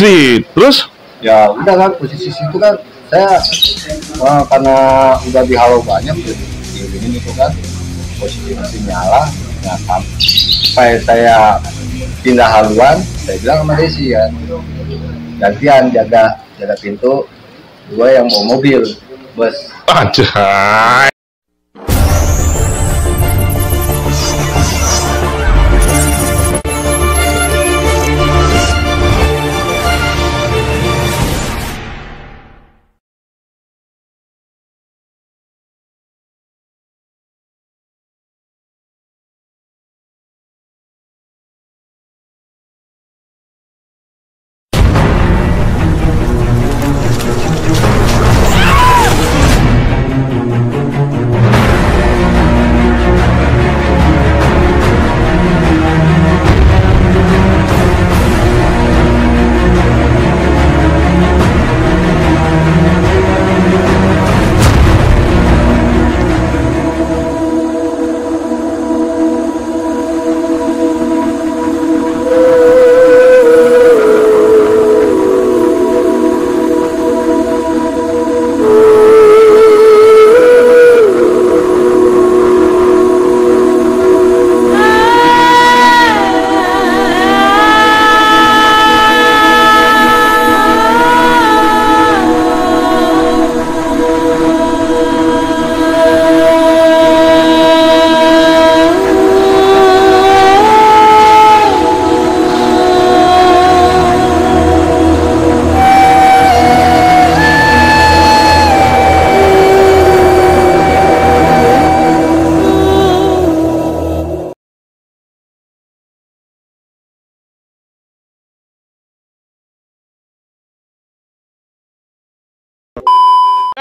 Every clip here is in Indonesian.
Anjir, terus? Ya udah kan posisi situ kan saya karena udah dihalau banyak jadi diilingin itu kan posisi mesin nyala. Nah sampai saya pindah haluan, saya bilang sama Desi kan gantian jaga pintu, gue yang bawa mobil bus. Anjay.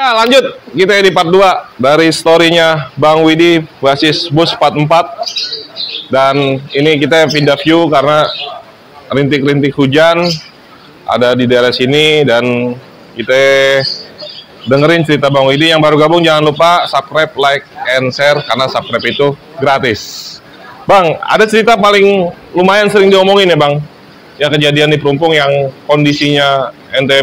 Ya, lanjut kita di part 2 dari story-nya Bang Widi basis bus 44. Dan ini kita pindah view karena rintik-rintik hujan ada di daerah sini, dan kita dengerin cerita Bang Widi. Yang baru gabung jangan lupa subscribe, like, and share karena subscribe itu gratis. Bang, ada cerita paling lumayan sering diomongin ya Bang, ya kejadian di Perumpung yang kondisinya ente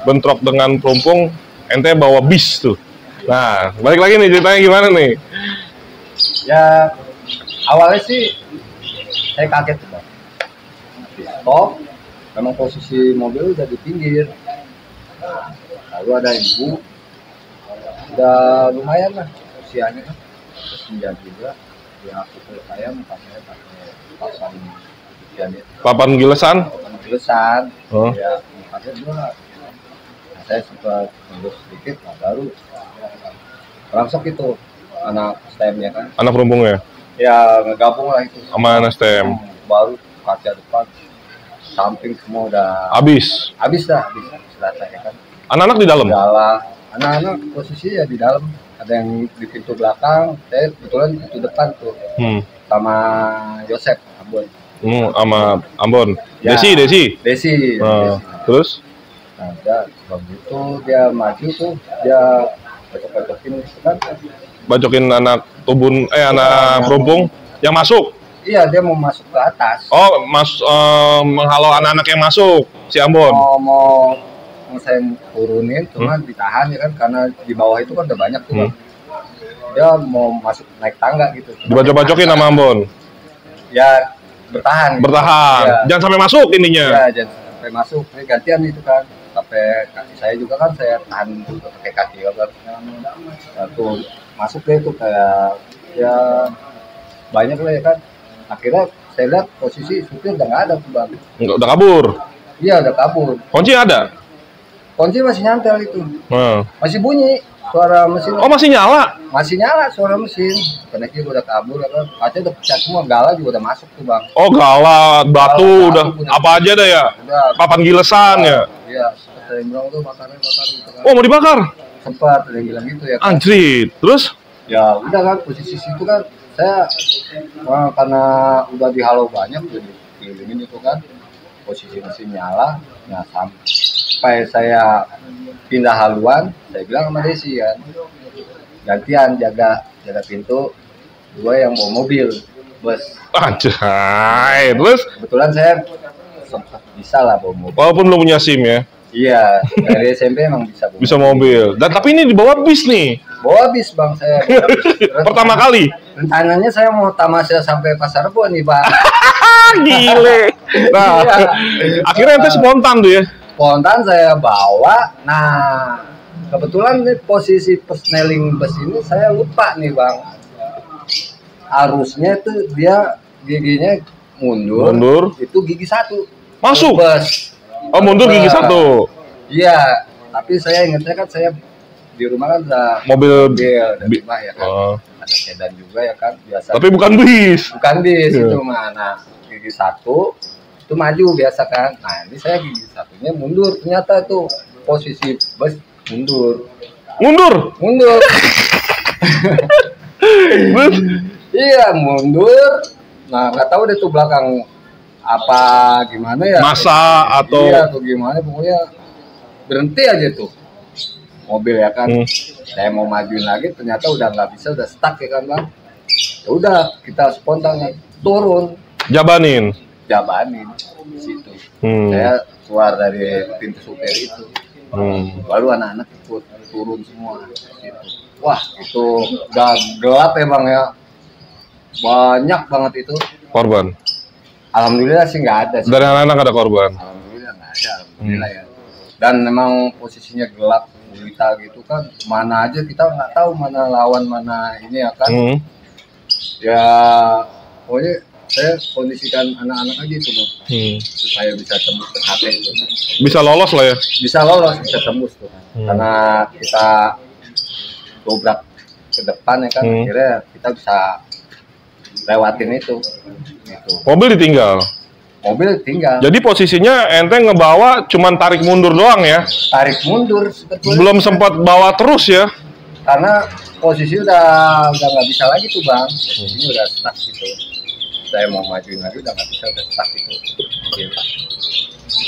bentrok dengan Perumpung, ente bawa bis tuh. Nah, balik lagi nih ceritanya gimana nih? Ya awalnya sih saya kaget Bang. Di stop, memang posisi mobil udah di pinggir. Lalu ada ibu, udah lumayan lah usianya kan, senja juga. Dia aku ke saya pakai papan Papan gilesan? Papan gilesan. Oh. Ya, pakai dua. Saya sempat nunggu sedikit, nah baru langsung itu anak STM-nya kan. Anak Perumpungnya? Ya ngegabung lah itu. Sama anak STM. Baru kaca depan, samping semua udah Habis selesai ya kan. Anak-anak di dalam? Anak-anak posisi ya di dalam. Ada yang di pintu belakang, saya kebetulan di pintu depan tuh. Sama Yosep Ambon. Sama Ambon. Ya, Desi. Terus? Nah, begitu dia maju tuh, dia bacok-bacokin gitu kan. Bacokin anak anak Perumpung yang masuk? Iya, dia mau masuk ke atas. Oh, menghalau anak-anak yang masuk, si Ambon? Mau saya turunin, cuma ditahan ya kan, karena di bawah itu kan udah banyak tuh. Dia mau masuk naik tangga gitu. Dibacok-bacokin sama Ambon? Ya, bertahan. Ya. Jangan sampai masuk intinya? Ya, jangan sampai masuk. Ini gantian itu kan. Sampai kaki saya juga kan saya tahan juga pakai kaki kan. Tuh masuk deh itu kayak ya banyak lah ya kan. Akhirnya saya lihat posisi supir udah nggak ada tuh Bang. Udah kabur? Iya udah kabur. Kunci ada? Kunci masih nyantel itu. Masih bunyi suara mesin. Oh masih nyala? Masih nyala suara mesin. Karena dia udah kabur ya kan. Kaca udah pecah semua, gala juga udah masuk tuh Bang. Oh gala, batu udah apa aja dah ya? Udah. Papan gilesan ya? Iya, saya bilang tuh bakar gitu kan. Oh mau dibakar? Sempat ada yang bilang gitu ya kan. Anjir, terus? Ya udah kan posisi situ kan saya karena udah dihalau banyak jadi diilingin itu kan posisi mesin nyala. Nah sampai saya pindah haluan, saya bilang sama Desi kan gantian jaga pintu, gue yang bawa mobil bus. Anjay, terus? Kebetulan saya sempat bisa lah bawa mobil. Walaupun belum punya SIM ya. Iya, dari SMP emang bisa bawa Bisa mobil. Dan tapi ini dibawa bis nih. Bawa bis bang saya. Pertama kali. Rencananya saya mau tamasya sampai Pasar Rebo nih bang. Gile. Nah, akhirnya ente spontan tuh ya. Spontan saya bawa. Nah, kebetulan nih posisi persneling bus ini saya lupa nih bang. Arusnya itu dia giginya mundur. Itu gigi 1. Masuk. Bus. Oh, mundur gigi 1. Iya, tapi saya ingatnya kan saya di rumah kan ada mobil udah rumah ya kan. Oh. Ada sedan juga ya kan biasa. Tapi bukan bis. Bukan bis itu mah. Nah, gigi 1 itu maju biasa kan. Nah, ini saya gigi 1-nya mundur. Ternyata tuh posisi bus mundur. Mundur. Iya, mundur. Nah, nggak tahu deh tuh belakang apa gimana ya, masa atau iya, atau gimana, pokoknya berhenti aja tuh mobil ya kan. Saya mau majuin lagi ternyata udah nggak bisa, udah stuck ya kan bang. Ya udah kita spontan turun jabanin di situ. Saya keluar dari pintu supir itu, baru anak-anak ikut turun semua gitu. Wah itu udah gelap ya bang ya, banyak banget itu korban. Alhamdulillah sih nggak ada sih. Dari anak-anak ada korban? Alhamdulillah nggak ada, alhamdulillah ya. Dan memang posisinya gelap gulita gitu kan, mana aja kita nggak tahu mana lawan mana ini ya kan. Ya pokoknya saya kondisikan anak-anak aja itu bang, supaya bisa tembus ke KP itu. Bisa lolos lah ya? Bisa lolos, bisa tembus tuh. Karena kita dobrak ke depan ya kan, akhirnya kita bisa lewatin itu. Gitu. Mobil ditinggal. Jadi posisinya ente ngebawa cuman tarik mundur doang ya? Tarik mundur sebetulnya. Belum sempat bawa terus ya? Karena posisi udah nggak bisa lagi tuh bang. Ini udah stuck gitu. Saya mau majuin lagi udah nggak bisa, udah stuck gitu.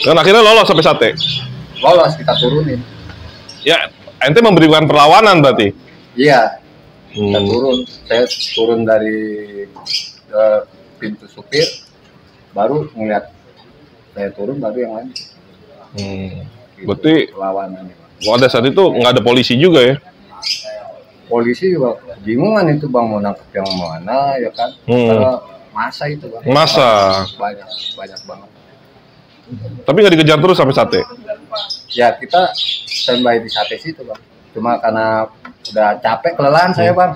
Dan akhirnya lolos sampai Sate? Lolos, kita turunin. Ya, ente memberikan perlawanan berarti? Iya. Kita turun. Saya turun dari pintu supir, baru ngeliat saya turun, baru yang lain. Gitu, berarti perlawanannya. pada saat itu nggak ada polisi juga ya? Polisi juga bingungan itu bang, mau nangkep yang mana ya kan? Karena masa itu bang. Masa banyak banget. Tapi nggak dikejar terus sampai Sate? Ya kita standby di Sate situ bang. Cuma karena udah capek, kelelahan saya bang.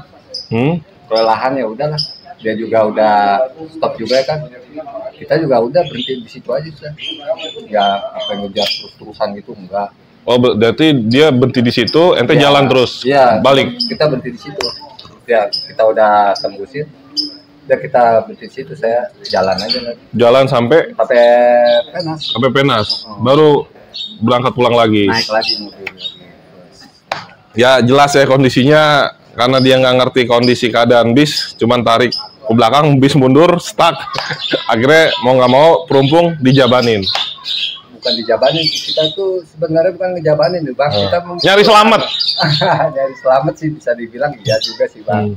Kelelahan ya udahlah. Dia juga udah stop juga ya kan. Kita juga udah berhenti di situ aja sudah. Ya apa ngejar terus-terusan gitu enggak. Oh berarti dia berhenti di situ, ente ya, jalan terus, ya, balik? Kita berhenti di situ. Ya kita udah tembusin. Udah kita berhenti di situ, saya jalan aja lagi. Jalan sampai Penas. Sampai Penas. Baru berangkat pulang lagi. Naik lagi mobil. Ya jelas ya kondisinya, karena dia nggak ngerti kondisi keadaan bis, cuman tarik ke belakang, bis mundur, stuck. Akhirnya mau nggak mau perumpung dijabanin. Bukan dijabanin, kita tuh sebenarnya bukan ngejabanin nih bang. Kita nyari selamat. Nyari selamat sih bisa dibilang, iya juga sih bang.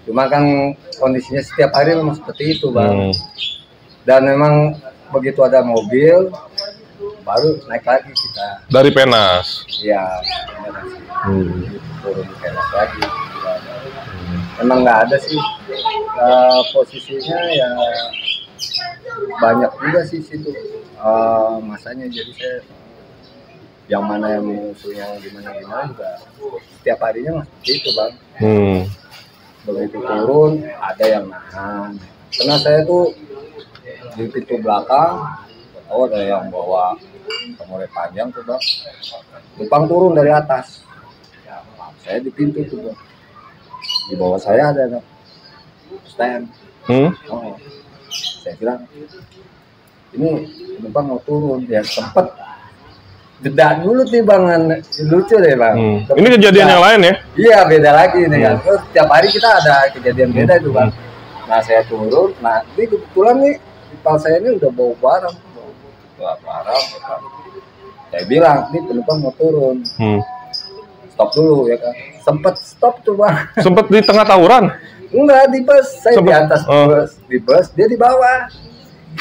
Cuma kan kondisinya setiap hari memang seperti itu bang. Dan memang begitu ada mobil, baru naik lagi kita. Dari Penas? Iya, Penas. Turun di Penas lagi. Emang nggak ada sih posisinya ya, banyak juga sih situ masanya. Jadi saya yang mana yang musuh yang gimana juga setiap harinya mas seperti itu bang. Begitu turun ada yang nahan. Karena saya tuh di pintu belakang, tahu ada yang bawa samurai panjang tuh bang, numpang turun dari atas. Saya di pintu tuh bang. Di bawah saya ada stand. Saya bilang ini penumpang mau turun, ya sempet jeda dulu nih bang, lucu deh bang. Ini kejadian yang lain ya? Iya beda lagi nih kan. Terus tiap hari kita ada kejadian beda itu bang. Nah saya turun, nah ini kebetulan nih kepala saya ini udah bawa barang. Saya bilang ini penumpang mau turun. Stop dulu ya kan. Sempet stop tuh bang. Sempet di tengah tawuran? Enggak, di bus. Saya di atas bus. Di bus, dia di bawah.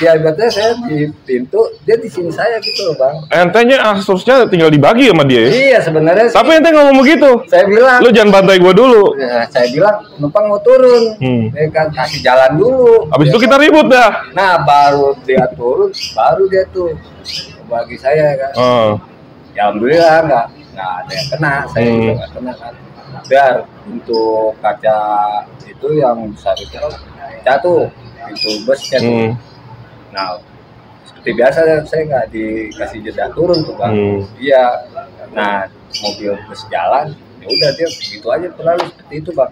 Ya berarti saya di pintu, dia di sini saya gitu loh bang. Entenya harusnya tinggal dibagi sama dia ya? Iya sebenarnya. Tapi ente ngomong begitu. Saya bilang. Lu jangan bantai gua dulu. Ya, saya bilang penumpang mau turun, ya kan kasih jalan dulu. Habis itu kita ribut dah. Nah baru dia turun, baru dia tuh bagi saya kan. Ya alhamdulillah nggak ada yang kena, saya juga nggak kena kan. Biar untuk kaca itu yang besar itu kan jatuh, pintu busnya tuh. Nah, seperti biasa saya nggak dikasih jeda turun tuh bang. Iya. Nah, mobil bus jalan, ya udah dia begitu aja terlalu seperti itu bang.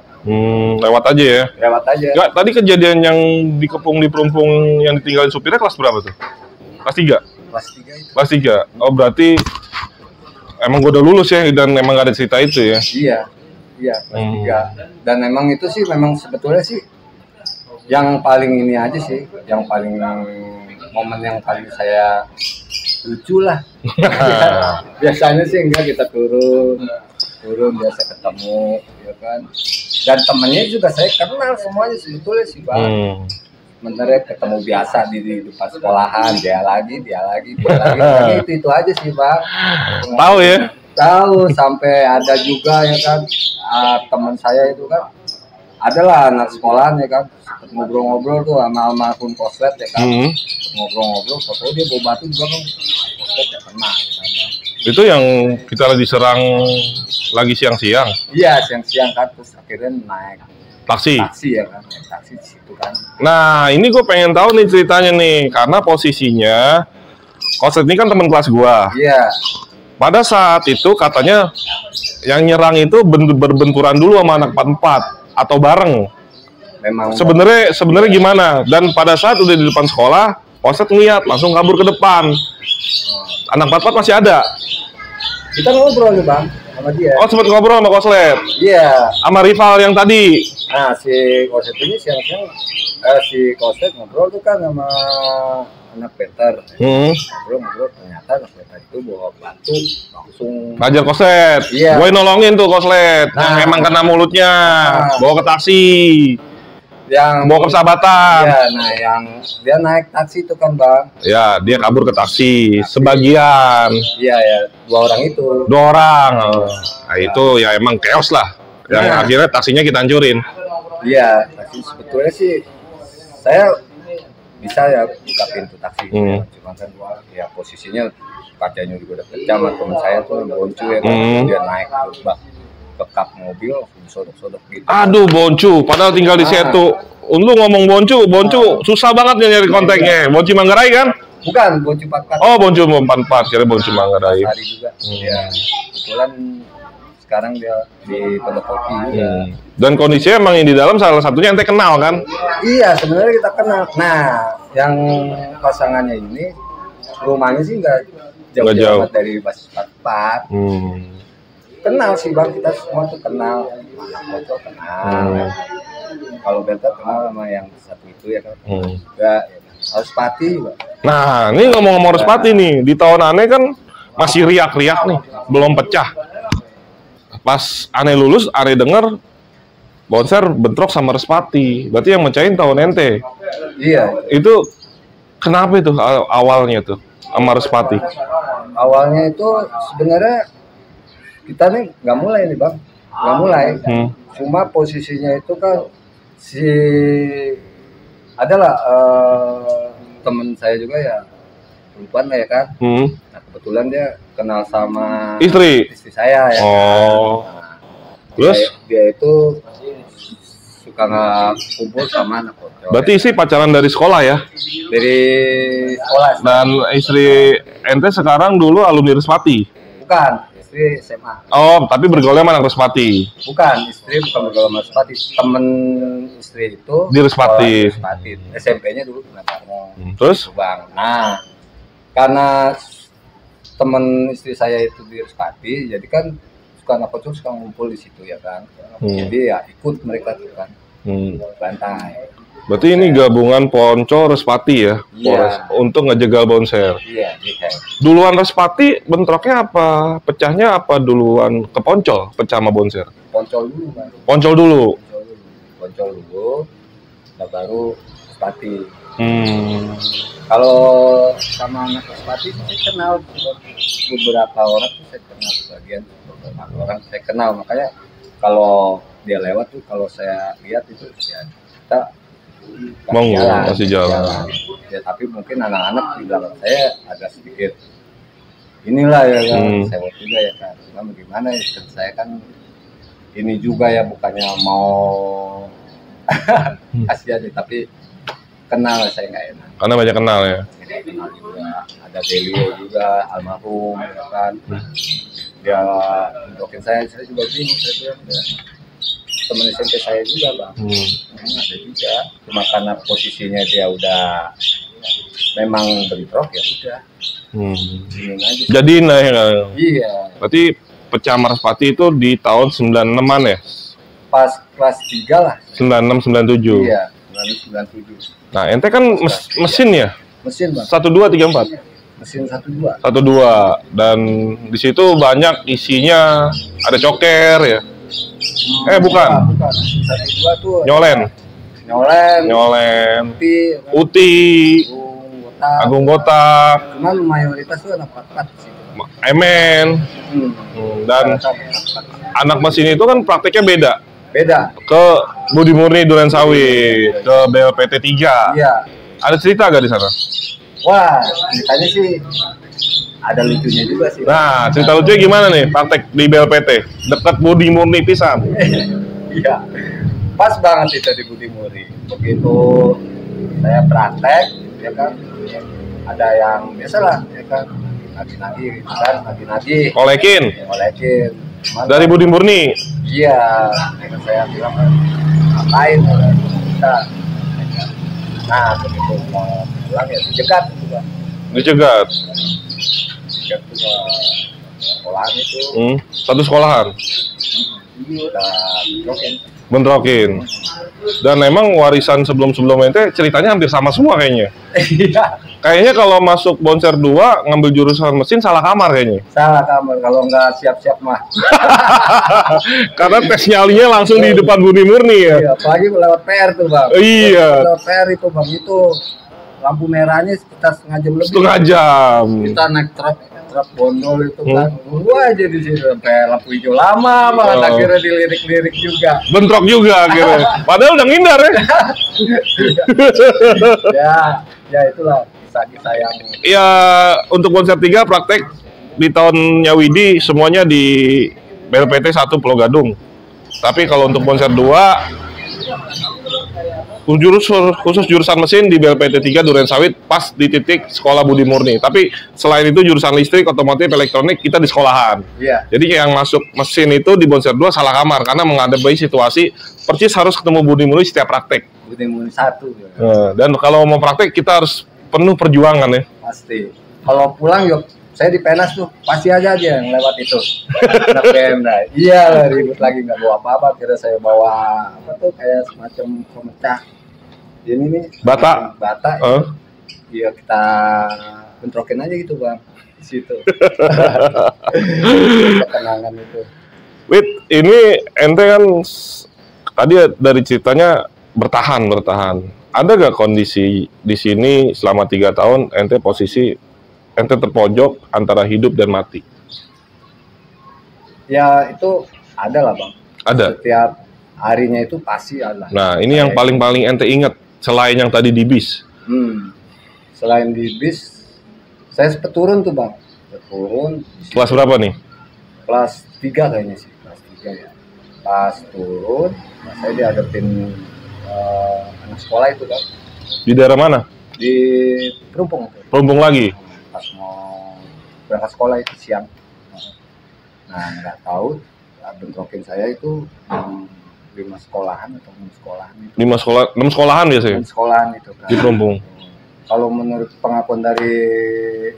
Lewat aja ya. Lewat aja. Nggak, tadi kejadian yang dikepung di perumpung yang ditinggalin supirnya kelas berapa tuh? Kelas 3? Kelas 3 itu. Kelas 3. Oh berarti emang gue udah lulus ya dan emang gak ada cerita itu ya? Iya kelas 3. Dan emang itu sih memang sebetulnya sih yang paling ini aja sih, yang paling momen yang paling saya lucu lah. Biasanya sih enggak, kita turun biasa ketemu ya kan, dan temennya juga saya kenal semuanya sebetulnya sih bang. Sebenarnya ketemu biasa di depan sekolahan, dia lagi itu aja sih bang. Tahu ya? Tahu, sampai ada juga ya kan, teman saya itu kan adalah anak sekolahan ya kan, ngobrol-ngobrol tuh sama almarhum Koslet ya kan. Ngobrol-ngobrol, foto dia bawa batu juga kan, Koslet ya kena ya kan. Itu yang kita lagi serang lagi siang-siang? Iya siang-siang kan, terus akhirnya naik taksi ya kan, naik taksi di situ kan. Nah ini gue pengen tahu nih ceritanya nih, karena posisinya Koslet ini kan teman kelas gua. Iya. Pada saat itu katanya yang nyerang itu berbenturan dulu sama anak 44 atau bareng. Memang sebenarnya gimana? Dan pada saat udah di depan sekolah, Koslet ngeliat langsung kabur ke depan. Anak 44 masih ada. Kita ngobrol nih bang sama dia. Oh sempat ngobrol sama Koslet? Iya. Sama rival yang tadi? Nah si Koslet ini siang-siang si Koslet ngobrol tuh kan sama anak Peter. Ngobrol ternyata anak Peter itu bawa batu langsung ngajar Koslet. Iya. Gue nolongin tuh Koslet. Yang emang kena mulutnya. Bawa ke taksi. Yang bawa ke persahabatan. Iya, nah yang dia naik taksi itu kan bang. Ya, dia kabur ke taksi. Sebagian. Iya ya, 2 orang itu. 2 orang. Nah itu ya emang chaos lah. Yang akhirnya taksinya kita hancurin. Iya, taksi sebetulnya sih saya bisa ya buka pintu taksi. Cuma kan ya posisinya kacanya juga udah pecah, sama teman saya tuh boncu ya kan. Dia naik coba ke kap mobil sodok-sodok gitu. Aduh boncu, padahal tinggal di situ. Untuk ngomong boncu susah banget nyari kontaknya. Boncu Manggarai kan? Bukan, boncu 44. Oh, boncu 44, kira boncu Manggarai. Hari juga. Ya, kebetulan sekarang dia di Pondok Kopi juga. Dan kondisinya emang yang di dalam salah satunya ente kenal kan? Iya, sebenarnya kita kenal. Nah, yang pasangannya ini rumahnya sih nggak jauh dari basis 44. Kenal sih bang, kita semua tuh kenal. Bocor kenal. Kalau Belta kenal sama yang satu itu ya kan. Juga ya. Harus Pati bang. Nah, ini ngomong-ngomong harus Pati nih, di tahun aneh kan masih riak-riak nih, belum pecah. Pas aneh lulus, aneh denger Bonser bentrok sama Respati. Berarti yang mecahin tahun ente. Iya. Itu kenapa itu awalnya tuh sama Respati? Awalnya itu sebenarnya kita nih nggak mulai nih bang, nggak mulai. Cuma posisinya itu kan si adalah teman saya juga ya perempuan lah ya kan. Nah kebetulan dia kenal sama istri saya ya. Nah, terus dia itu suka nggak kumpul sama anak bocor. Berarti istri pacaran dari sekolah ya? Dari sekolah. Dan istri ente sekarang dulu alumni Respati? Bukan, istri SMA. Oh, tapi bergaulnya sama anak Respati? Bukan, istri bukan bergaul sama Respati. Temen istri itu di Respati. SMP-nya dulu pernah bareng. Terus? Bang. Nah, karena temen istri saya itu di Respati, jadi kan suka anak bocor suka ngumpul di situ ya kan. Jadi ya ikut mereka tuh kan. Bantai. Berarti ini gabungan Poncol Respati ya? Iya. Untuk ngejegal Bonser. Iya. Duluan Respati bentroknya apa? Pecahnya apa duluan ke Poncol? Pecah sama Bonser? Poncol dulu kan. Poncol dulu. Poncol dulu. Nah, baru Respati. Kalau sama anak Pati saya kenal beberapa orang tuh, saya kenal sebagian beberapa orang saya kenal, makanya kalau dia lewat tuh kalau saya lihat itu ya kita masih jalan. Ya, tapi mungkin anak-anak di belakang saya agak sedikit inilah ya kan, sewot juga ya kan. Cuma bagaimana ya, saya kan ini juga ya bukannya mau kasihan tapi kenal saya nggak enak. Karena banyak kenal ya. Kenal juga, ada Delio juga almarhum ya kan. Dia mendokin saya juga bingung, saya bilang ya, teman SMP saya juga bang. Ada juga, cuma karena posisinya dia udah memang bentrok ya udah. Jadi nah ya. Iya. Berarti pecah Maraspati itu di tahun 96-an ya? Pas kelas 3 lah. 96 97. Iya, 97. Nah, ente kan mesin ya? Mesin, Bang. 1 2 3 4. Mesin 1 2. 1 2 dan di situ banyak isinya ada coker ya. Bukan. Bukan. 1 2 tuh. Nyolen. Uti. Agung Gotak. Cuman mayoritas tuh anak 4 sih. Emen. Dan anak mesin itu kan prakteknya beda. Ke Budi Murni Duren Sawit, ke BLPT 3. Iya. Ada cerita gak di sana? Wah, ceritanya sih ada lucunya juga sih. Nah, cerita lucunya gimana nih praktek di BLPT? Dekat Budi Murni pisan. Iya. Pas banget itu di Budi Murni. Begitu saya praktek, ya kan, ada yang biasalah, ya kan, nagih-nagih, kan, nagih-nagih. Kolekin. Dari Budi Murni. Iya, saya bilang ngapain kita. Nah, begitu mau pulang ya dicegat juga. Dicegat ke sekolahan itu. Satu sekolahan. Bentrokin. Dan emang warisan sebelum-sebelum ente ceritanya hampir sama semua kayaknya. Iya. Kayaknya kalau masuk Bonser 2 ngambil jurusan mesin salah kamar kayaknya. Salah kamar kalau nggak siap-siap mah. Karena tes nyalinya langsung di depan Budi Murni ya. Iya, apalagi lewat PR tuh bang. Iya. Lewat PR itu bang, itu lampu merahnya sekitar setengah jam lebih. Setengah jam. Kita naik truk bondol itu kan. Gua aja di sini sampai lampu hijau lama banget, akhirnya dilirik-lirik juga. Bentrok juga akhirnya. Padahal udah ngindar ya. Ya itulah kisah-kisah yang. Ya untuk Bonser 3 praktek di tahunnya Widi semuanya di BLPT 1 Pulau Gadung. Tapi kalau untuk Bonser 2 khusus jurusan mesin di BLPT 3 Duren Sawit pas di titik sekolah Budi Murni. Tapi selain itu jurusan listrik, otomotif, elektronik kita di sekolahan. Iya. Jadi yang masuk mesin itu di Bonser 2 salah kamar karena menghadapi situasi persis harus ketemu Budi Murni setiap praktek. Budi Murni 1. Nah, dan kalau mau praktek kita harus penuh perjuangan ya. Pasti. Kalau pulang yuk, saya di Penas tuh pasti aja yang lewat itu. Anak Pemda. Iya lah, ribut lagi nggak bawa apa-apa. Kira saya bawa apa tuh kayak semacam pemecah. Ini nih. Bata. Iya kita bentrokin aja gitu bang. Di situ. Kenangan itu. Wit, ini ente kan tadi dari ceritanya bertahan. Ada gak kondisi di sini selama 3 tahun ente terpojok antara hidup dan mati? Ya itu ada lah bang. Ada. Setiap harinya itu pasti ada. Nah ini yang paling ente ingat selain yang tadi di bis. Selain di bis, saya sempat turun tuh bang. Turun. Kelas berapa nih? Kelas 3 kayaknya sih. Kelas 3 ya. Pas turun, saya dihadapin anak sekolah itu kan. Di daerah mana? Di Perumpung. Perumpung lagi? Pas mau berangkat sekolah itu siang. Nah nggak tahu bentrokin saya itu 5 sekolahan atau 6 sekolahan itu. 6 sekolahan biasanya? 6 sekolahan itu kan. Di Perumpung? Kalau menurut pengakuan dari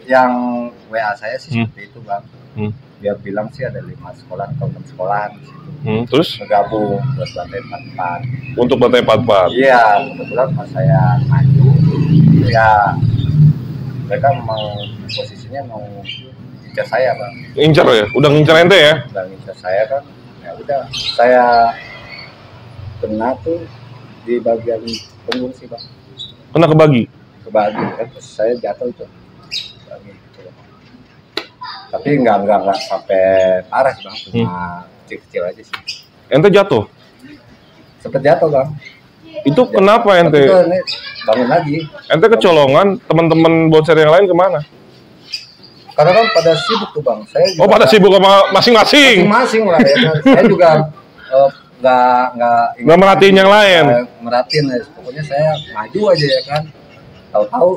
yang WA saya sih seperti itu bang. Dia bilang sih ada 5 sekolah atau 6 sekolahan di situ. Terus? Bergabung buat lantai 44. Untuk lantai 44? Iya, kebetulan pas saya maju, ya mereka mau posisinya mau incar saya bang. Incar ya? Udah ngincar ente ya? Udah ngincar saya kan, ya udah saya kena tuh di bagian punggung sih bang. Kena kebagi. Kebagi kan, terus saya jatuh itu. Kebagi, gitu. Tapi nggak sampai parah sih bang, cuma kecil-kecil aja sih. Ente jatuh? Sempet jatuh bang. Itu kenapa Tapi ente? itu ini bangun lagi. Ente kecolongan, teman-teman bouncer yang lain kemana? Karena kan pada sibuk tuh bang. Saya juga Oh pada sibuk sama masing-masing? Masing-masing lah ya kan. Saya juga nggak merhatiin yang lain? Merhatiin ya. Pokoknya saya maju aja ya kan. Tahu-tahu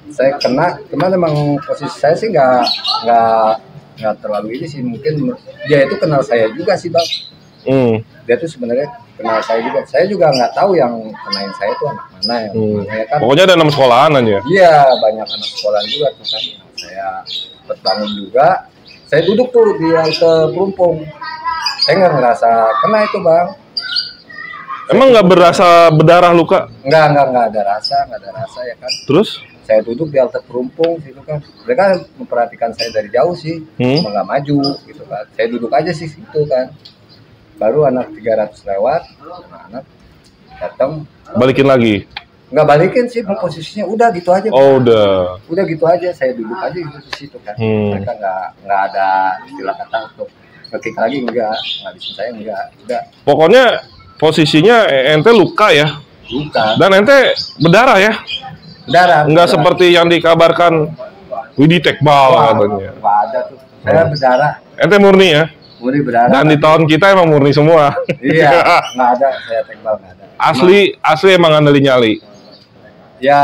saya kena, cuman emang posisi saya sih nggak terlalu ini sih, mungkin dia itu kenal saya juga sih bang. Dia tuh sebenarnya kenal saya juga. Saya juga nggak tahu yang kenain saya itu anak mana yang mana ya kan. Pokoknya ada 6 sekolahan aja. Iya banyak anak sekolah juga tuh kan. Saya sempat bangun juga. Saya duduk tuh di halte perumpung. Saya nggak ngerasa kena itu bang. Emang nggak berasa berdarah luka? Nggak ada rasa ya kan. Terus? Saya duduk di halte perumpung situ kan. Mereka memperhatikan saya dari jauh sih, cuma nggak maju gitu kan. Saya duduk aja sih situ kan. Baru anak 300 lewat, anak datang. Balikin lagi? Nggak balikin sih, posisinya udah gitu aja. Oh kan. udah. Udah gitu aja, saya duduk aja gitu di situ kan. Mereka nggak ada istilah kata untuk ngekick lagi, nggak bisa saya nggak. Udah. Pokoknya posisinya ente luka ya? Luka. Dan ente berdarah ya? Berdarah. Nggak seperti yang dikabarkan Widih Tekbal katanya. Nggak ada tuh. Saya berdarah. Ente murni ya? Murni berdarah. Dan di tahun kita emang murni semua. Iya, nggak ada. Saya Tekbal nggak ada. Asli emang andali nyali. Ya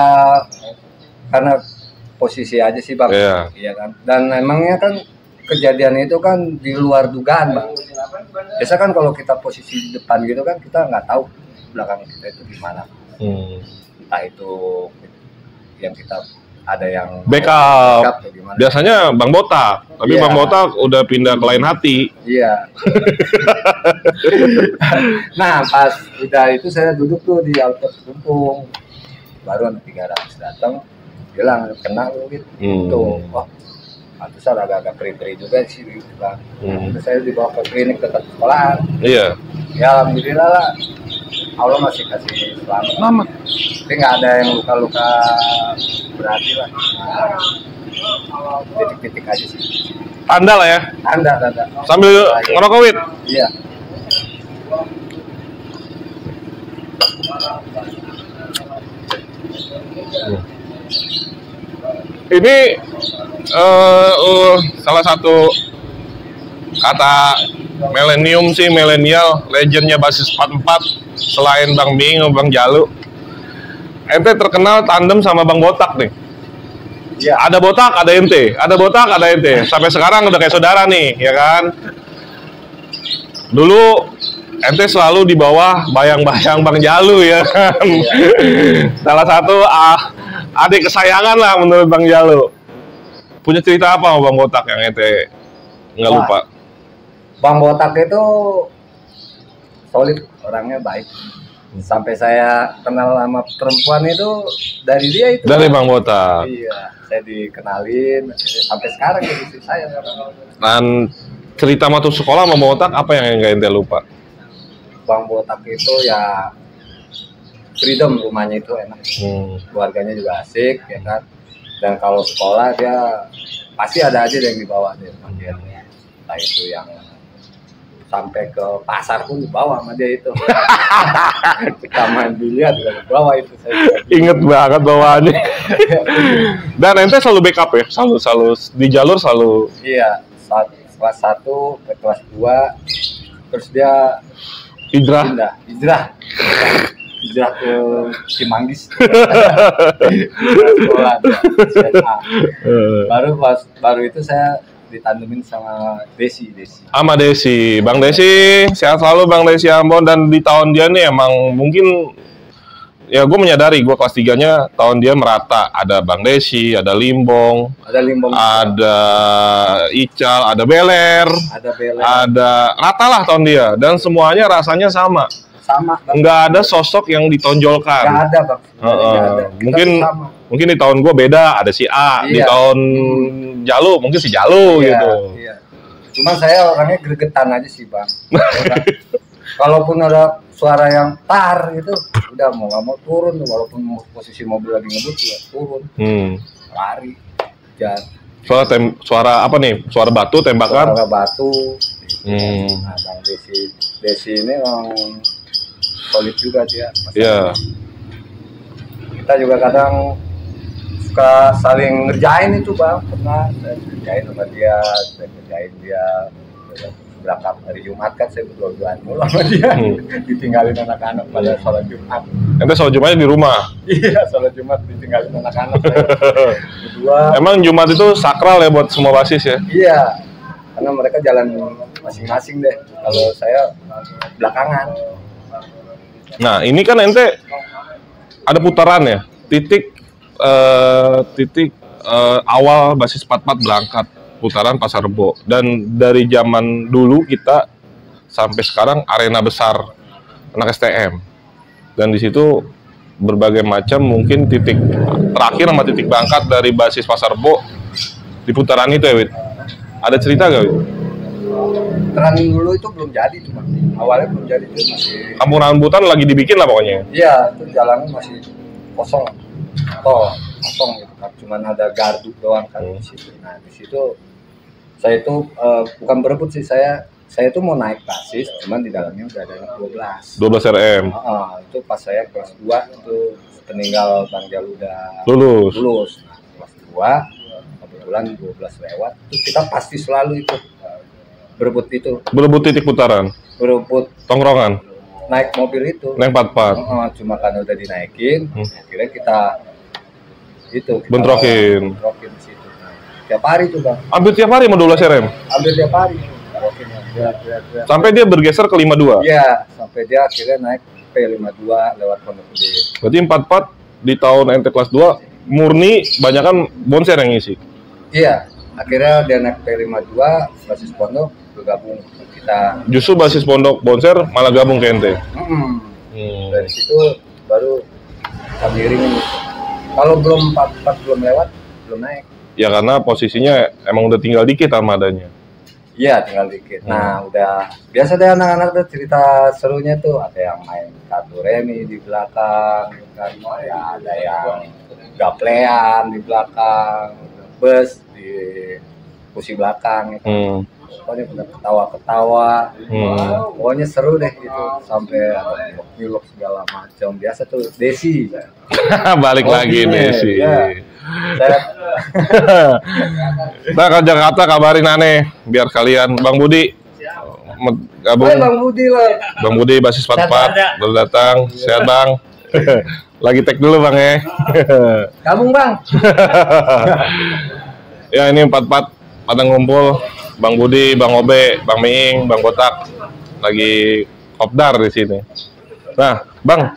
karena posisi aja sih bang. Iya kan. Dan emangnya kan kejadian itu kan di luar dugaan bang. Biasa kan kalau kita posisi di depan gitu kan kita nggak tahu belakang kita itu gimana. Entah itu yang kita ada yang backup biasanya Bang Botak, tapi Bang Botak udah pindah ke lain hati. Iya. Nah pas udah itu saya duduk tuh di halte perumpung, baru anak 300 datang bilang kena gitu. Wah pantesan agak-agak perih-perih juga sih gitu kan. Terus saya dibawa ke klinik dekat sekolahan. Iya. Ya alhamdulillah lah, Allah masih kasih selamat. Tapi nggak ada yang luka-luka berarti lah. Titik-titik aja sih. Tanda lah ya. Tanda. Sambil ngerokok wit. Iya. Ini salah satu kata milenial legendnya basis 44 selain Bang Bing, Bang Jalu. Ente terkenal tandem sama Bang Botak nih. Iya. Ada Botak, ada ente. Ada Botak, ada ente. Sampai sekarang udah kayak saudara nih, ya kan? Dulu ente selalu di bawah bayang-bayang Bang Jalu ya kan. Iya. Salah satu adik kesayangan lah menurut Bang Jalu. Punya cerita apa sama Bang Botak yang ente nggak lupa? Bang Botak itu solid, orangnya baik. Sampai saya kenal sama perempuan itu dari dia itu. Dari Bang Botak. Iya, saya dikenalin sampai sekarang jadi istri saya. Dan cerita waktu sekolah sama Bang Botak apa yang nggak ente lupa? Bang Botak itu ya freedom, rumahnya itu enak. Keluarganya juga asik ya kan. Dan kalau sekolah dia pasti ada aja yang dibawa dia. Entah itu yang sampai ke pasar pun dibawa sama dia itu. Kita main biliar juga dibawa itu saya. Ingat banget bawaannya. Dan ente selalu backup ya? Selalu di jalur selalu. Iya, kelas 1 ke kelas 2 terus dia hijrah ke Cimanggis. Sekolah baru itu saya ditandemin sama Desi. Sama Desi, Bang Desi, sehat selalu Bang Desi Ambon. Dan di tahun dia nih emang mungkin ya gue menyadari gue kelas 3-nya tahun dia merata. Ada Bang Desi, ada Limbong, ada Ical, ada Beler, ada rata lah tahun dia. Dan semuanya rasanya sama. Nggak ada sosok yang ditonjolkan. Nggak ada bang. Mungkin di tahun gue beda, ada si A. Di tahun Jalu mungkin si Jalu gitu. Iya. Cuma saya orangnya gregetan aja sih bang. Kalaupun ada suara yang tar gitu, udah mau nggak mau turun, walaupun posisi mobil lagi ngebut ya turun, lari, jar. Suara apa nih? Suara batu tembakan? Suara batu. Nah, Bang Desi ini orang solid juga dia. Iya. Kita juga kadang suka saling ngerjain itu Bang, pernah saya ngerjain sama dia, saya ngerjain dia. Berangkat hari Jumat kan saya berdua-duaan mulu sama dia, ditinggalin anak-anak pada sholat Jumat. Ente sholat Jumatnya di rumah? Iya, sholat Jumat ditinggalin anak-anak saya berdua. Emang Jumat itu sakral ya buat semua basis ya? Iya, karena mereka jalan masing-masing deh, kalau saya belakangan. Nah ini kan ente ada putaran ya, titik awal basis 44 berangkat putaran Pasar Rebo, dan dari zaman dulu kita sampai sekarang arena besar anak STM, dan di situ berbagai macam mungkin titik terakhir sama titik berangkat dari basis Pasar Rebo di putaran itu ya Wid. Ada cerita gak Wid? Putaran dulu itu belum jadi tuh Bang. Awalnya belum jadi, itu masih kampung rambutan lagi dibikin lah pokoknya. Iya, itu jalannya masih kosong, kosong gitu kan, cuman ada gardu doang kan di situ. Nah di situ saya itu bukan berebut sih, saya itu mau naik basis, cuman di dalamnya udah ada 12 RM. Itu pas saya kelas 2 itu peninggal Bang Jalu udah lulus. Nah, kelas 2 kebetulan 12 lewat, itu kita pasti selalu itu berebut titik putaran, berebut tongkrongan, naik mobil itu, naik 44. Cuma karena udah dinaikin, akhirnya kita bentrokin di situ. Tiap hari tuh Bang. Hampir tiap hari mau 12 RM? Hampir tiap hari. Sampai dia bergeser ke 52? Iya, sampai dia akhirnya naik P52 lewat Pondok Gede. Berarti 44 di tahun ente kelas 2 murni banyakan bonser yang ngisi? Iya, akhirnya dia naik P52, basis Pondok bergabung kita. Justru basis Pondok bonser malah gabung ke ente? Dari situ baru kami iringin. Kalau belum 44 belum lewat, belum naik. Ya karena posisinya emang udah tinggal dikit armadanya. Iya, tinggal dikit. Nah, udah biasa deh anak-anak tuh cerita serunya tuh, ada yang main kartu remi di belakang, kan? Ya, ada yang gaplean di belakang, bus di kursi belakang, gitu. Pokoknya udah ketawa-ketawa, pokoknya seru deh gitu, sampai nyuluk segala macam. Biasa tuh Desi. Balik lagi Desi. Ya. Nah, ke Jakarta kabarin aneh biar kalian. Bang Budi gabung. Bang Budi lah. Bang Budi basis 44 baru datang. Sehat Bang. Lagi tag dulu Bang ya. Gabung Bang. Ya ini 44 pada ngumpul. Bang Budi, Bang Obe, Bang Miing, Bang Botak lagi kopdar di sini. Nah, Bang,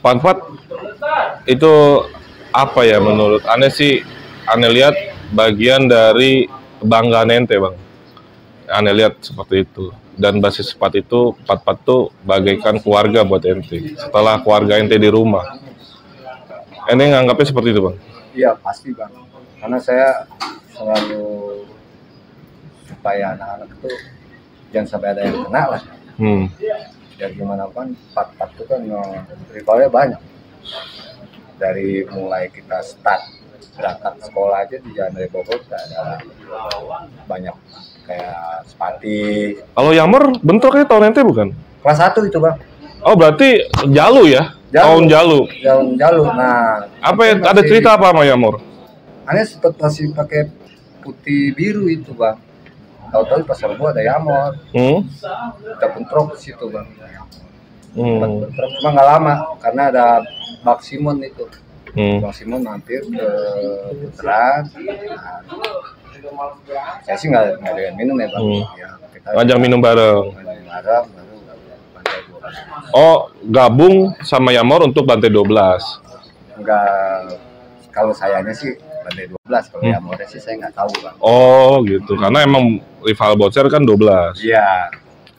44 itu apa ya menurut Ane sih? Ane lihat bagian dari kebanggaan ente Bang. Ane lihat seperti itu. Dan basis 4 itu 44 tuh bagaikan keluarga buat ente. Setelah keluarga ente di rumah, ente nganggapnya seperti itu Bang? Iya pasti Bang. Karena saya selalu supaya anak-anak itu jangan sampai ada yang kena lah. Ya gimana kan 44 itu kan rivalnya banyak. Dari mulai kita start berangkat sekolah aja di Jalan Raya Bogor ada banyak kayak Sepati. Kalau Yammer bentroknya tahun ente bukan? Kelas 1 itu Bang. Oh berarti Jalu ya? Tahun Jalu. Jalu. Nah, apa ya, ada cerita apa sama Yammer? Aneh sempat masih pakai putih biru itu Bang. Tahu-tahu pas Rebo ada Yamor. Kita bentrok di situ Bang. Bentrok cuma nggak lama karena ada Bang Simon itu. Bang Simon mampir ke putaran. Nah, saya sih nggak ada yang minum ya Bang. Ya, kita ngajak minum bareng. Baru lantai 12. Oh, gabung sama Yamor untuk lantai 12. Enggak, kalau sayanya sih lantai 12, kalau Yamornya sih saya nggak tahu Bang. Oh gitu, karena emang rival bonser kan 12. Iya.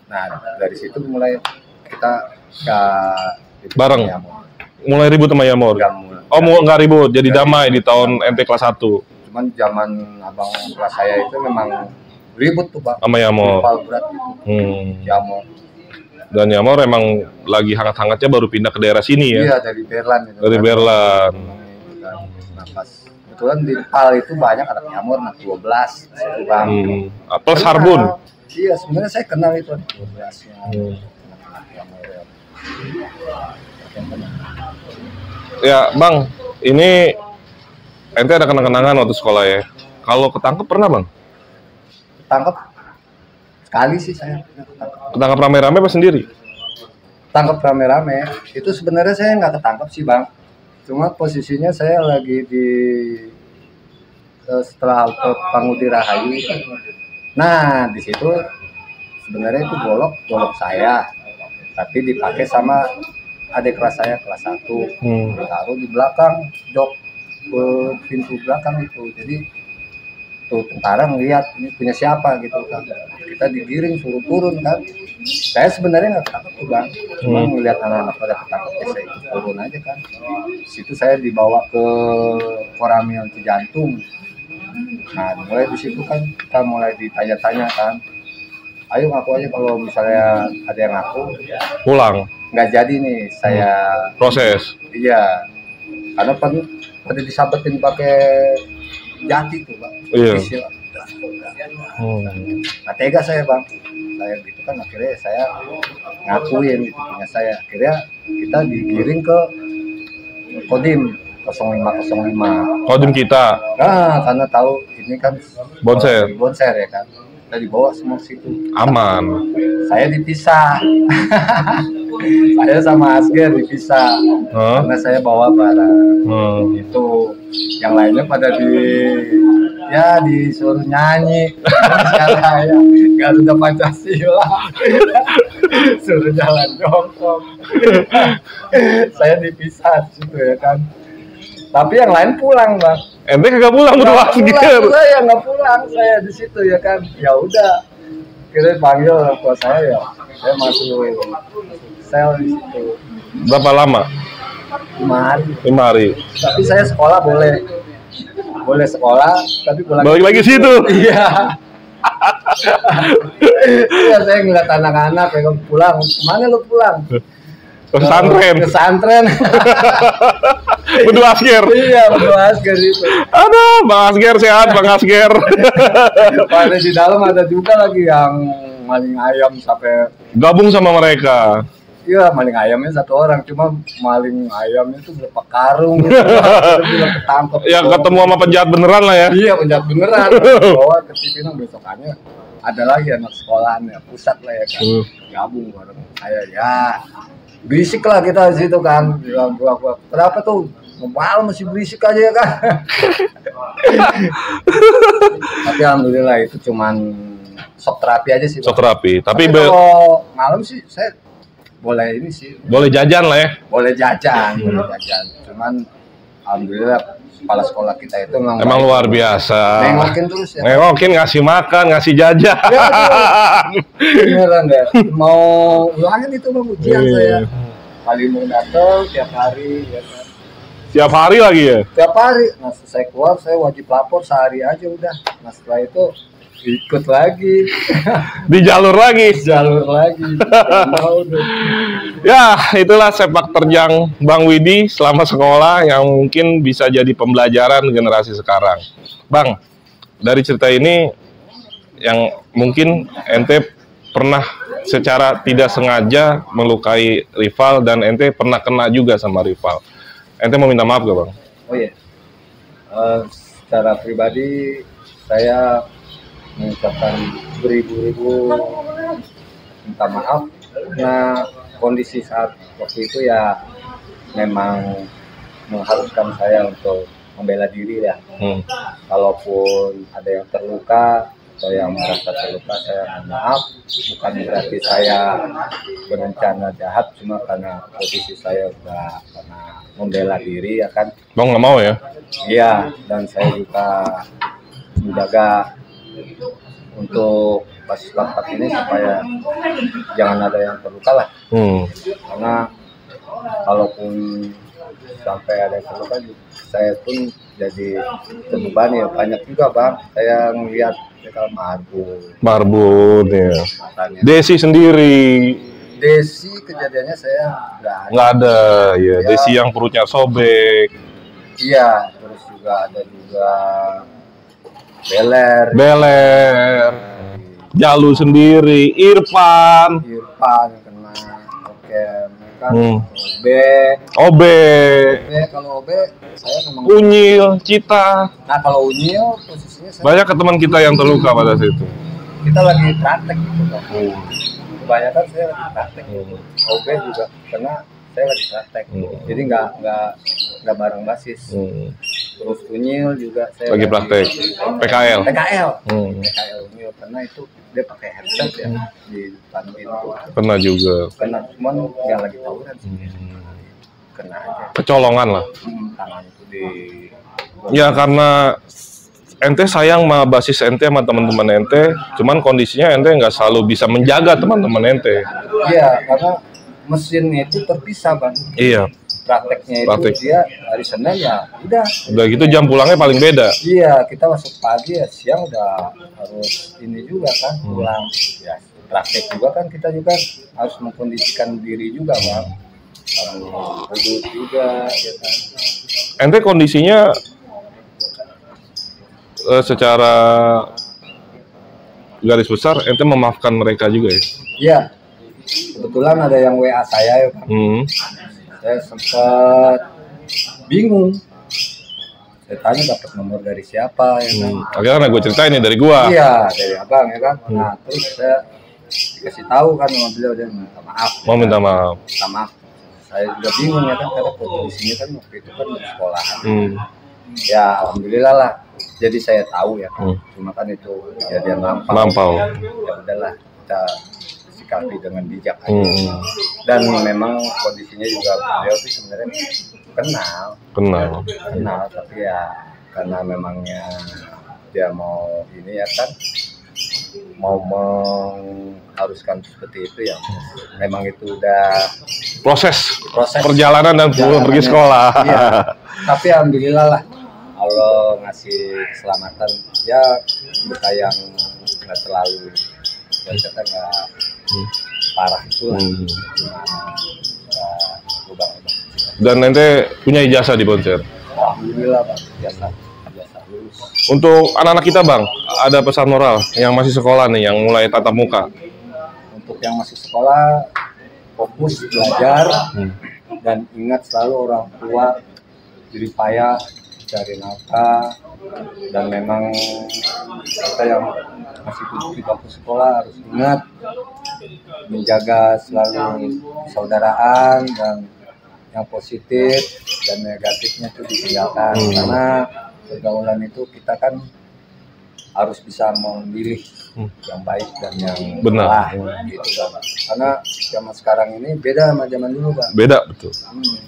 Nah dari situ mulai kita bareng. Yamor. Mulai ribut sama Yamor. Oh mau nggak ribut, jadi damai di tahun ente kelas 1. Cuman zaman abang kelas saya itu memang ribut tuh Bang. Sama Yamor. Rival berat gitu. Yamor. Dan Yamor emang lagi hangat-hangatnya baru pindah ke daerah sini ya? Iya, dari Berlan. Gitu, dari Berlan. Nah, pas kebetulan di PAL itu banyak anak Yamor, anak 12 gitu, Bang. Plus Harbun. Iya, sebenarnya saya kenal itu anak 12-nya. Anak Yamor ya. Ya, Bang, ini ente ada kenang-kenangan waktu sekolah ya? Kalau ketangkep pernah, Bang? Ketangkep sekali sih saya. Ketangkep rame-rame apa sendiri? Tangkap rame-rame. Itu sebenarnya saya nggak ketangkep sih, Bang. Cuma posisinya saya lagi di setelah halte Pangudi Rahayu. Nah, di situ sebenarnya itu golok saya, tapi dipakai sama adik kelas saya kelas 1. Ditaruh di belakang jok pintu belakang itu. Jadi tuh tentara ngeliat ini punya siapa gitu kan. Kita digiring suruh turun kan. Saya sebenarnya nggak ketangkep tuh, Bang. Cuma ngeliat anak-anak pada ketangkep, saya ikut turun aja kan. Situ saya dibawa ke Koramil Cijantung. Nah, mulai di situ kan kita mulai ditanya-tanya kan. Ayo ngaku aja kalau misalnya ada yang ngaku. Pulang. Nggak jadi nih saya proses. Iya. Karena pada disabetin pakai jati tuh, Bang. Iya. Nah, tega saya, Bang. Saya gitu kan akhirnya saya ngakuin gitu punya saya. Akhirnya kita digiring ke Kodim 0505. Kodim kita. Nah, karena tahu ini kan Bonser ya kan. Kita dibawa semua situ. Aman. Saya dipisah. Saya sama Asger dipisah. Karena saya bawa barang. Itu yang lainnya pada disuruh nyanyi. Saya Garuda Pancasila. Suruh jalan jongkok. Saya dipisah situ ya kan. Tapi yang lain pulang, Bang. Ente kagak pulang berdua Asger. Saya nggak pulang, saya di situ ya kan. Ya udah. Kira panggil orang tua saya ya. Saya masuk sel di situ. Berapa lama? 5 hari. 5 hari. Tapi saya sekolah boleh sekolah, tapi pulang balik lagi situ. Iya. Iya, saya ngeliat anak-anak yang pulang. Kemana lu pulang? Pesantren. Berdua Asger. Iya, berdua Asger itu. Aduh, Bang Asger sehat, Bang Asger. Pada di dalam ada juga lagi yang maling ayam sampai gabung sama mereka. Iya, maling ayamnya 1 orang, cuma maling ayamnya itu berapa karung gitu. Ketangkep. Ya ketemu sama penjahat beneran lah ya. Iya, penjahat beneran. Bawa ke Cipinang besokannya ada lagi anak sekolahan ya, pusat lah ya kan. Gabung bareng saya ya. Berisik lah kita di situ kan. Bilang gua kenapa tuh? Malam masih berisik aja ya kan. Tapi alhamdulillah itu cuman shock terapi aja sih. Shock terapi. Tapi kalau malam sih saya boleh ini sih. Boleh jajan lah ya. Boleh jajan. Cuman alhamdulillah kepala sekolah kita itu emang luar biasa. Nengokin terus ya. Nengokin, ngasih makan, ngasih jajan. Beneran deh. Mau ulangin itu Bang ujian saya. Kali mau datang tiap hari ya kan. Tiap hari lagi ya? Tiap hari. Nah, selesai keluar saya wajib lapor sehari aja udah. Nah, setelah itu ikut lagi. Di jalur lagi. Ya, itulah sepak terjang Bang Widi selama sekolah yang mungkin bisa jadi pembelajaran generasi sekarang. Bang, dari cerita ini yang mungkin ente pernah secara tidak sengaja melukai rival dan ente pernah kena juga sama rival. Ente mau minta maaf gak, Bang? Oh iya. Secara pribadi saya mengucapkan beribu-ribu minta maaf. Nah, kondisi saat waktu itu ya memang mengharuskan saya untuk membela diri ya. Kalaupun ada yang terluka atau yang merasa terluka, saya mohon maaf. Bukan berarti saya berencana jahat, cuma karena posisi saya udah karena membela diri ya kan. Bang nggak mau ya? Iya, dan saya juga menjaga untuk basis bakat ini supaya jangan ada yang terluka lah. Karena kalaupun sampai ada yang terluka, saya pun jadi terbebani ya. Banyak juga Bang, saya ngeliat kalau Marbun ya. Desi sendiri Desi kejadiannya saya nggak ada, ya. Ya. Desi yang perutnya sobek. Iya, terus juga ada juga beler, Jalu sendiri, Irfan yang kena, oke, kan OB, kalau OB saya memang Unyil, Cita. Nah kalau Unyil posisinya saya Banyak ke teman kita yang terluka pada saat itu. kita lagi praktek gitu kan. Kebanyakan saya lagi praktek. OB juga karena saya lagi praktek. Jadi nggak bareng basis. Terus Unyil juga saya Lagi praktek. PKL. PKL Unyil karena itu dia pakai headset ya di depan pintu. Kena juga. Kena cuman yang lagi tawuran sih. Kena aja. Kecolongan lah. Tangan itu di. Ya karena ente sayang sama basis ente sama teman-teman ente, cuman kondisinya ente nggak selalu bisa menjaga teman-teman ente. Iya, karena mesin itu terpisah bang. Iya. Prakteknya itu dia hari Senin ya udah gitu jam pulangnya paling beda. Iya, kita masuk pagi ya siang udah harus ini juga kan pulang ya praktek juga kan kita juga harus mengkondisikan diri juga bang, harus juga ya kan. Ente kondisinya secara garis besar ente memaafkan mereka juga ya? Iya, kebetulan ada yang WA saya ya Pak. Saya sempat bingung. Saya tanya dapat nomor dari siapa ya kan. Akhirnya gue ceritain nih dari gua. Iya, dari abang ya kan. Nah terus saya dikasih tahu kan sama beliau dan minta maaf. Mau minta maaf. Minta maaf. Saya juga bingung ya kan karena kondisinya kan waktu itu kan di sekolahan. Ya alhamdulillah lah. Jadi saya tahu ya kan. Cuma kan itu kejadian lampau. Ya udahlah kita sikapi dengan bijak aja. Dan memang kondisinya juga beliau tuh sebenarnya kenal tapi ya karena memangnya dia mau ini ya kan mau mengharuskan seperti itu ya memang itu udah proses perjalanan dan pergi sekolah. Iya. Tapi alhamdulillah lah Allah ngasih keselamatan ya kita yang nggak terlalu kita nggak parah itu lah. Dan ente punya ijazah di Bonser? Alhamdulillah Pak, ijazah lulus. Untuk anak-anak kita Bang, ada pesan moral yang masih sekolah nih, yang mulai tatap muka? Untuk yang masih sekolah, fokus belajar dan ingat selalu orang tua jerih payah cari nafkah, dan memang kita yang masih di bangku sekolah harus ingat menjaga selalu persaudaraan dan yang positif dan negatifnya itu ditinggalkan karena pergaulan itu kita kan harus bisa memilih yang baik dan yang benar gitu kan. Karena zaman sekarang ini beda sama zaman dulu kan. Beda betul.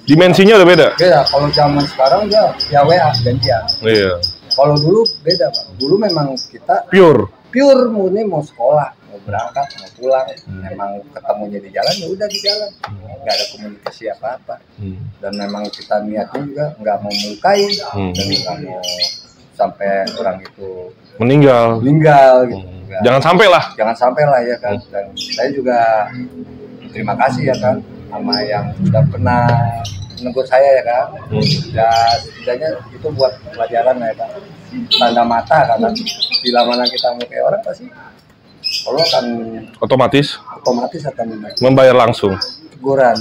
Dimensinya udah beda. Beda. Kalau zaman sekarang ya WA gantian. Iya. Kalau dulu beda Pak. Dulu memang kita pure murni mau sekolah, mau berangkat, mau pulang. Memang ketemunya di jalan ya udah di jalan. Nggak ada komunikasi apa-apa. Dan memang kita niatnya juga nggak mau melukai dan nggak mau sampai orang itu meninggal gitu. Jangan sampai lah ya kan. Dan saya juga terima kasih ya kan sama yang sudah pernah menegur saya ya kan. Ya setidaknya itu buat pelajaran ya kan. Tanda mata karena bila mana kita mau kayak orang pasti Allah akan otomatis akan membayar langsung teguran.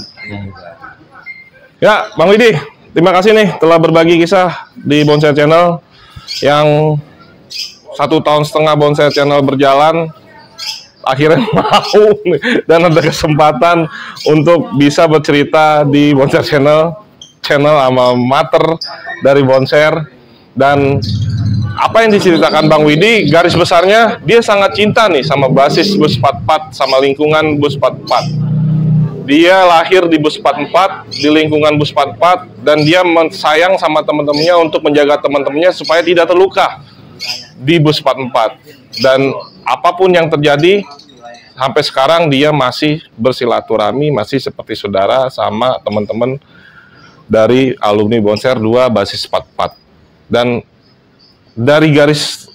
Ya Bang Widi, terima kasih nih telah berbagi kisah di Bonsai Channel yang 1,5 tahun Bonsai Channel berjalan, akhirnya mau dan ada kesempatan untuk bisa bercerita di Bonsai Channel sama mater dari Bonser. Dan apa yang diceritakan Bang Widi, garis besarnya dia sangat cinta nih sama basis Bus 44, sama lingkungan Bus 44. Dia lahir di Bus 44, di lingkungan Bus 44, dan dia sayang sama teman-temannya untuk menjaga teman-temannya supaya tidak terluka di Bus 44. Dan apapun yang terjadi, sampai sekarang dia masih bersilaturahmi, masih seperti saudara sama teman-teman dari alumni Bonser 2 basis 44. Dan dari garis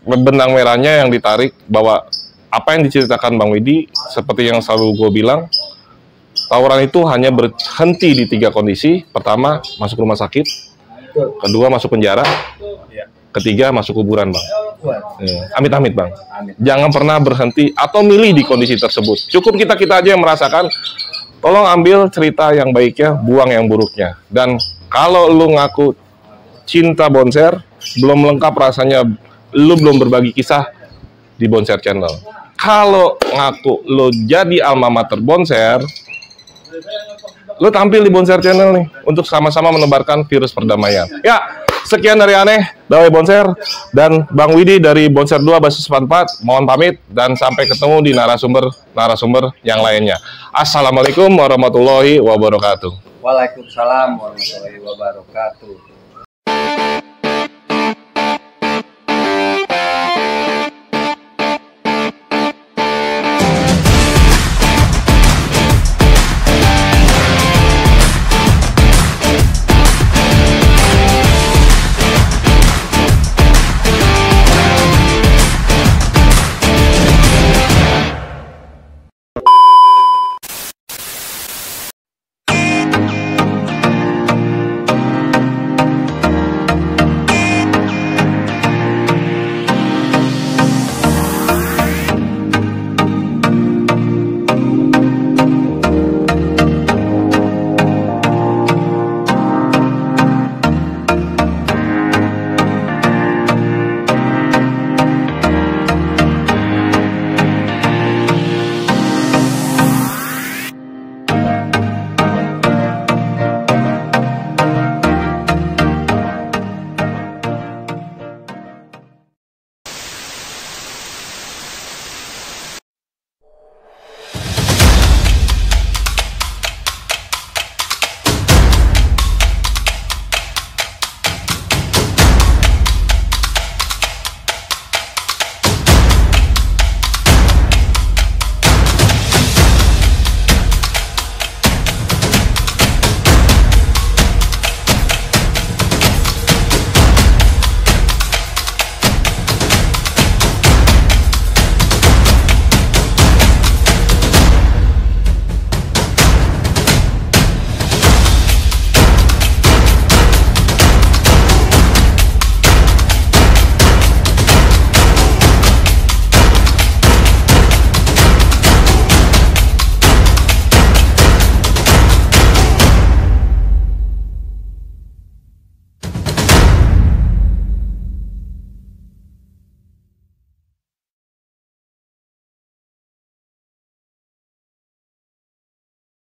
benang merahnya yang ditarik bahwa apa yang diceritakan Bang Widi, seperti yang selalu gue bilang, tawuran itu hanya berhenti di 3 kondisi. Pertama, masuk rumah sakit. Kedua, masuk penjara. Ketiga, masuk kuburan, Bang. Amit-amit, Bang. Jangan pernah berhenti atau milih di kondisi tersebut. Cukup kita aja yang merasakan. Tolong ambil cerita yang baiknya, buang yang buruknya. Dan kalau lu ngaku cinta Bonser, belum lengkap rasanya lu belum berbagi kisah di Bonser Channel. Kalau ngaku lu jadi alma mater Bonser, lu tampil di Bonser Channel nih untuk sama-sama menebarkan virus perdamaian. Ya, sekian dari Aneh, Dawai Bonser, dan Bang Widi dari Bonser 2 Basis 44. Mohon pamit dan sampai ketemu di narasumber yang lainnya. Assalamualaikum warahmatullahi wabarakatuh. Waalaikumsalam warahmatullahi wabarakatuh.